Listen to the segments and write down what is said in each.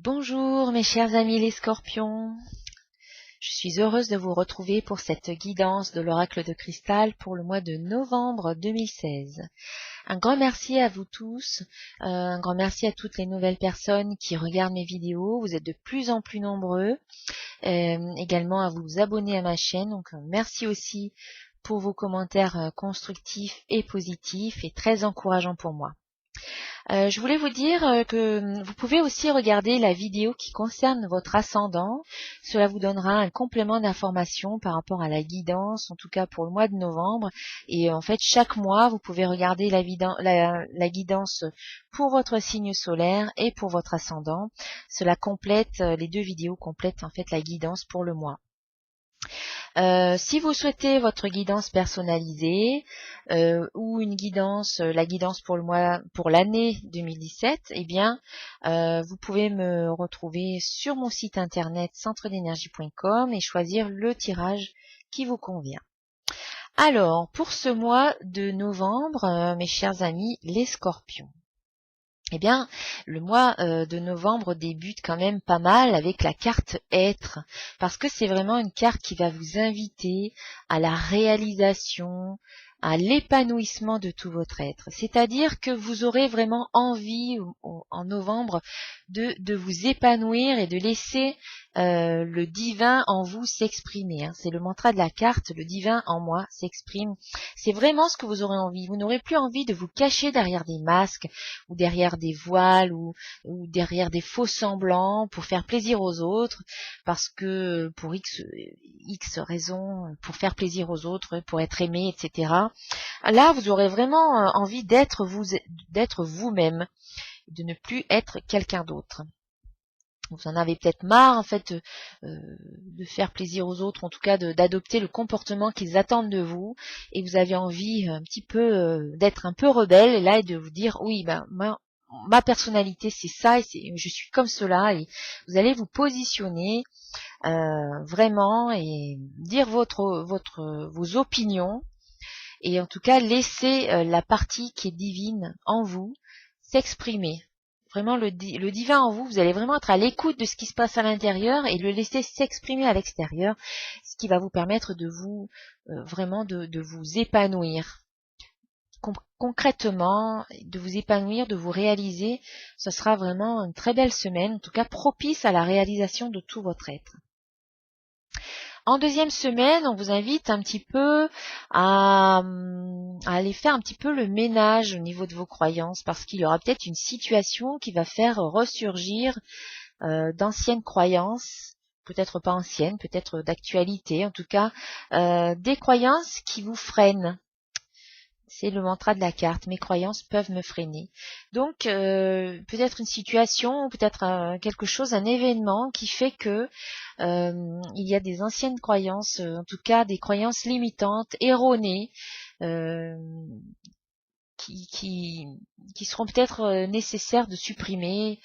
Bonjour mes chers amis les scorpions, je suis heureuse de vous retrouver pour cette guidance de l'oracle de cristal pour le mois de novembre 2016. Un grand merci à vous tous, un grand merci à toutes les nouvelles personnes qui regardent mes vidéos, vous êtes de plus en plus nombreux, également à vous abonner à ma chaîne, donc merci aussi pour vos commentaires constructifs et positifs et très encourageants pour moi. Je voulais vous dire que vous pouvez aussi regarder la vidéo qui concerne votre ascendant. Cela vous donnera un complément d'information par rapport à la guidance, en tout cas pour le mois de novembre. Et en fait, chaque mois, vous pouvez regarder la guidance pour votre signe solaire et pour votre ascendant. Cela complète, les deux vidéos complètent en fait la guidance pour le mois. Si vous souhaitez votre guidance personnalisée ou une guidance, la guidance pour le mois, pour l'année 2017, eh bien, vous pouvez me retrouver sur mon site internet centredénergie.com et choisir le tirage qui vous convient. Alors, pour ce mois de novembre, mes chers amis, les scorpions. Eh bien, le mois de novembre débute quand même pas mal avec la carte être, parce que c'est vraiment une carte qui va vous inviter à la réalisation, à l'épanouissement de tout votre être. C'est-à-dire que vous aurez vraiment envie en novembre de vous épanouir et de laisser le divin en vous s'exprimer. C'est le mantra de la carte, le divin en moi s'exprime. C'est vraiment ce que vous aurez envie. Vous n'aurez plus envie de vous cacher derrière des masques ou derrière des voiles ou derrière des faux semblants pour faire plaisir aux autres, parce que pour X raisons, pour faire plaisir aux autres, pour être aimé, etc. Là, vous aurez vraiment envie d'être vous-même, de ne plus être quelqu'un d'autre. Vous en avez peut-être marre en fait de faire plaisir aux autres, en tout cas d'adopter le comportement qu'ils attendent de vous, et vous avez envie un petit peu d'être un peu rebelle, et là, et de vous dire oui, ben ma personnalité c'est ça, et je suis comme cela, et vous allez vous positionner vraiment et dire vos opinions, et en tout cas laisser la partie qui est divine en vous s'exprimer. Vraiment le divin en vous, vous allez vraiment être à l'écoute de ce qui se passe à l'intérieur et le laisser s'exprimer à l'extérieur, ce qui va vous permettre de vous vraiment de vous épanouir. Concrètement, de vous épanouir, de vous réaliser, ce sera vraiment une très belle semaine, en tout cas propice à la réalisation de tout votre être. En deuxième semaine, on vous invite un petit peu à aller faire un petit peu le ménage au niveau de vos croyances, parce qu'il y aura peut-être une situation qui va faire ressurgir d'anciennes croyances, peut-être pas anciennes, peut-être d'actualité, en tout cas des croyances qui vous freinent. C'est le mantra de la carte. Mes croyances peuvent me freiner. Donc, peut-être une situation, peut-être quelque chose, un événement qui fait que il y a des anciennes croyances, en tout cas des croyances limitantes, erronées, qui seront peut-être nécessaires de supprimer.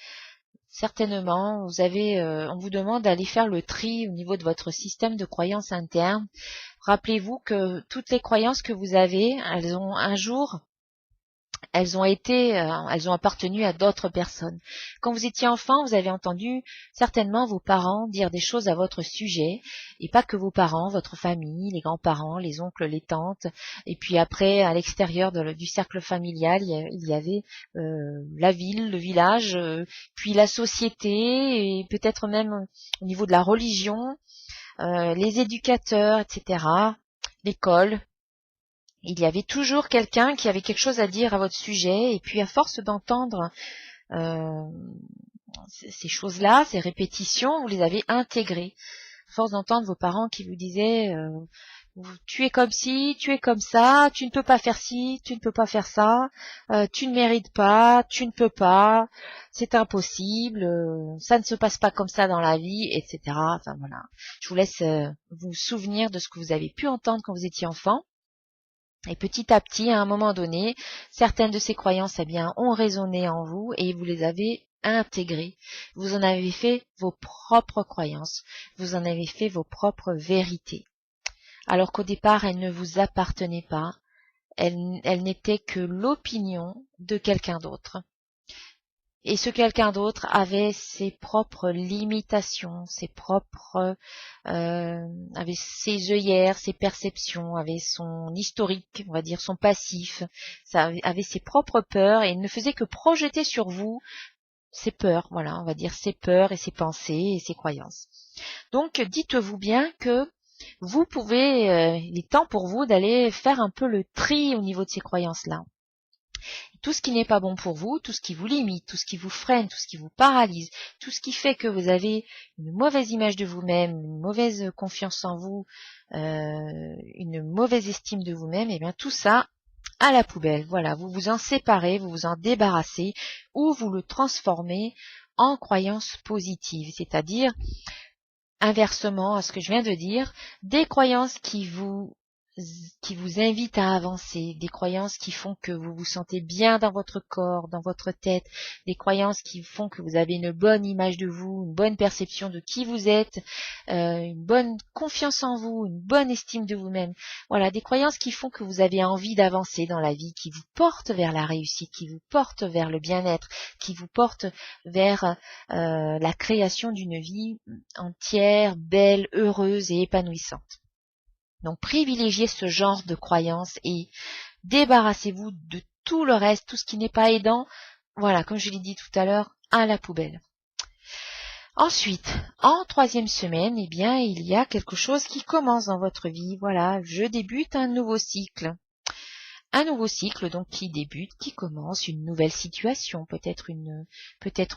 Certainement, on vous demande d'aller faire le tri au niveau de votre système de croyances interne. Rappelez-vous que toutes les croyances que vous avez, elles ont un jour, elles ont appartenu à d'autres personnes. Quand vous étiez enfant, vous avez entendu certainement vos parents dire des choses à votre sujet, et pas que vos parents, votre famille, les grands-parents, les oncles, les tantes, et puis après, à l'extérieur du cercle familial, il y avait la ville, le village, puis la société, et peut-être même au niveau de la religion, les éducateurs, etc., l'école. Il y avait toujours quelqu'un qui avait quelque chose à dire à votre sujet, et puis à force d'entendre ces choses-là, ces répétitions, vous les avez intégrées. À force d'entendre vos parents qui vous disaient tu es comme ci, tu es comme ça, tu ne peux pas faire ci, tu ne peux pas faire ça, tu ne mérites pas, tu ne peux pas, c'est impossible, ça ne se passe pas comme ça dans la vie, etc. Enfin voilà. Je vous laisse vous souvenir de ce que vous avez pu entendre quand vous étiez enfant. Et petit à petit, à un moment donné, certaines de ces croyances ont résonné en vous et vous les avez intégrées. Vous en avez fait vos propres croyances. Vous en avez fait vos propres vérités. Alors qu'au départ, elles ne vous appartenaient pas. Elles n'étaient que l'opinion de quelqu'un d'autre. Et ce quelqu'un d'autre avait ses propres limitations, avait ses œillères, ses perceptions, avait son historique, on va dire son passif, avait ses propres peurs et ne faisait que projeter sur vous ses peurs, voilà, on va dire ses peurs et ses pensées et ses croyances. Donc dites-vous bien que vous pouvez, il est temps pour vous d'aller faire un peu le tri au niveau de ces croyances-là. Tout ce qui n'est pas bon pour vous, tout ce qui vous limite, tout ce qui vous freine, tout ce qui vous paralyse, tout ce qui fait que vous avez une mauvaise image de vous-même, une mauvaise confiance en vous, une mauvaise estime de vous-même, et bien tout ça à la poubelle. Voilà, vous vous en séparez, vous vous en débarrassez ou vous le transformez en croyances positives, c'est-à-dire inversement à ce que je viens de dire, des croyances qui vous invitent à avancer, des croyances qui font que vous vous sentez bien dans votre corps, dans votre tête, des croyances qui font que vous avez une bonne image de vous, une bonne perception de qui vous êtes, une bonne confiance en vous, une bonne estime de vous-même. Voilà, des croyances qui font que vous avez envie d'avancer dans la vie, qui vous portent vers la réussite, qui vous portent vers le bien-être, qui vous portent vers la création d'une vie entière, belle, heureuse et épanouissante. Donc privilégiez ce genre de croyances et débarrassez-vous de tout le reste, tout ce qui n'est pas aidant, voilà, comme je l'ai dit tout à l'heure, à la poubelle. Ensuite, en 3e semaine, eh bien, il y a quelque chose qui commence dans votre vie. Voilà, je débute un nouveau cycle. Un nouveau cycle donc qui débute, qui commence, une nouvelle situation, peut-être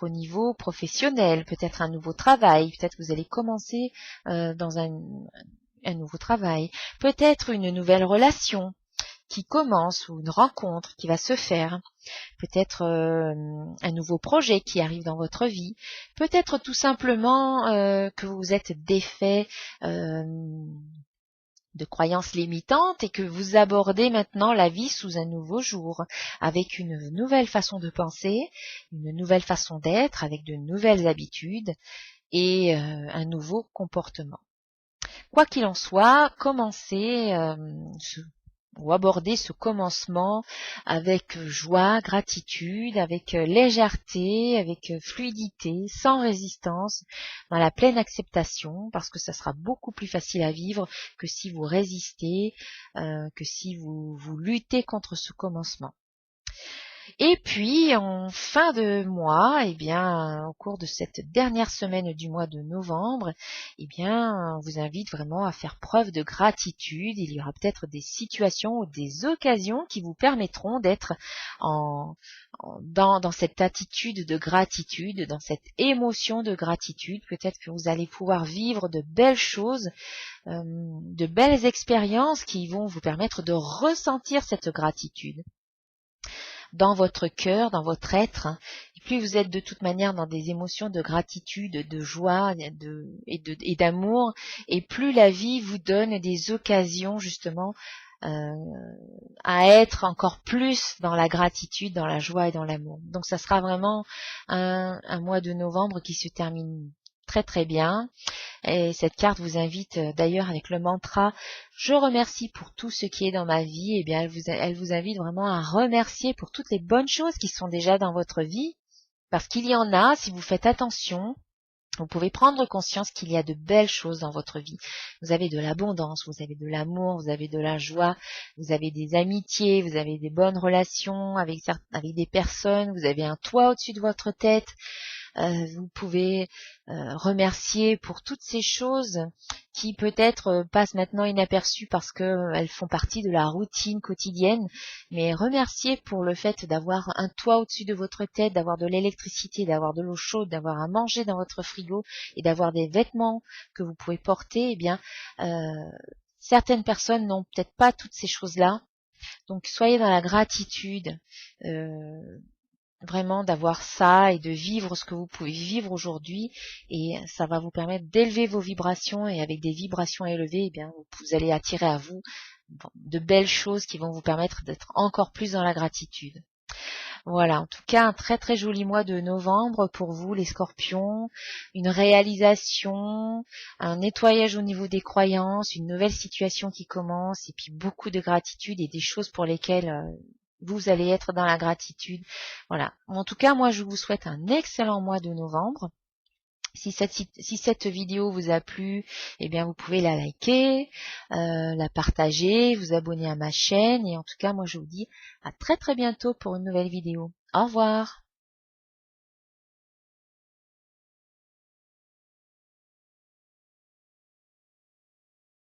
au niveau professionnel, peut-être un nouveau travail, peut-être vous allez commencer dans un nouveau travail, peut-être une nouvelle relation qui commence ou une rencontre qui va se faire, peut-être un nouveau projet qui arrive dans votre vie, peut-être tout simplement que vous êtes défait de croyances limitantes et que vous abordez maintenant la vie sous un nouveau jour, avec une nouvelle façon de penser, une nouvelle façon d'être, avec de nouvelles habitudes et un nouveau comportement. Quoi qu'il en soit, commencez ou aborder ce commencement avec joie, gratitude, avec légèreté, avec fluidité, sans résistance, dans la pleine acceptation, parce que ça sera beaucoup plus facile à vivre que si vous résistez, que si vous luttez contre ce commencement. Et puis, en fin de mois, eh bien, au cours de cette dernière semaine du mois de novembre, eh bien, on vous invite vraiment à faire preuve de gratitude. Il y aura peut-être des situations ou des occasions qui vous permettront d'être dans cette attitude de gratitude, dans cette émotion de gratitude. Peut-être que vous allez pouvoir vivre de belles choses, de belles expériences qui vont vous permettre de ressentir cette gratitude dans votre cœur, dans votre être. Et plus vous êtes de toute manière dans des émotions de gratitude, de joie et d'amour, et plus la vie vous donne des occasions justement à être encore plus dans la gratitude, dans la joie et dans l'amour. Donc ça sera vraiment un mois de novembre qui se termine très très bien. Et cette carte vous invite d'ailleurs avec le mantra « Je remercie pour tout ce qui est dans ma vie ». Eh bien, elle vous invite vraiment à remercier pour toutes les bonnes choses qui sont déjà dans votre vie. Parce qu'il y en a, si vous faites attention, vous pouvez prendre conscience qu'il y a de belles choses dans votre vie. Vous avez de l'abondance, vous avez de l'amour, vous avez de la joie, vous avez des amitiés, vous avez des bonnes relations avec des personnes, vous avez un toit au-dessus de votre tête. Vous pouvez remercier pour toutes ces choses qui peut-être passent maintenant inaperçues parce qu'elles font partie de la routine quotidienne, mais remercier pour le fait d'avoir un toit au-dessus de votre tête, d'avoir de l'électricité, d'avoir de l'eau chaude, d'avoir à manger dans votre frigo et d'avoir des vêtements que vous pouvez porter. Eh bien, certaines personnes n'ont peut-être pas toutes ces choses-là, donc soyez dans la gratitude. Vraiment d'avoir ça et de vivre ce que vous pouvez vivre aujourd'hui, et ça va vous permettre d'élever vos vibrations, et avec des vibrations élevées, eh bien, vous allez attirer à vous de belles choses qui vont vous permettre d'être encore plus dans la gratitude. Voilà, en tout cas un très très joli mois de novembre pour vous les scorpions, une réalisation, un nettoyage au niveau des croyances, une nouvelle situation qui commence, et puis beaucoup de gratitude et des choses pour lesquelles vous allez être dans la gratitude. Voilà. En tout cas, moi, je vous souhaite un excellent mois de novembre. Si cette vidéo vous a plu, eh bien vous pouvez la liker, la partager, vous abonner à ma chaîne. Et en tout cas, moi je vous dis à très très bientôt pour une nouvelle vidéo. Au revoir.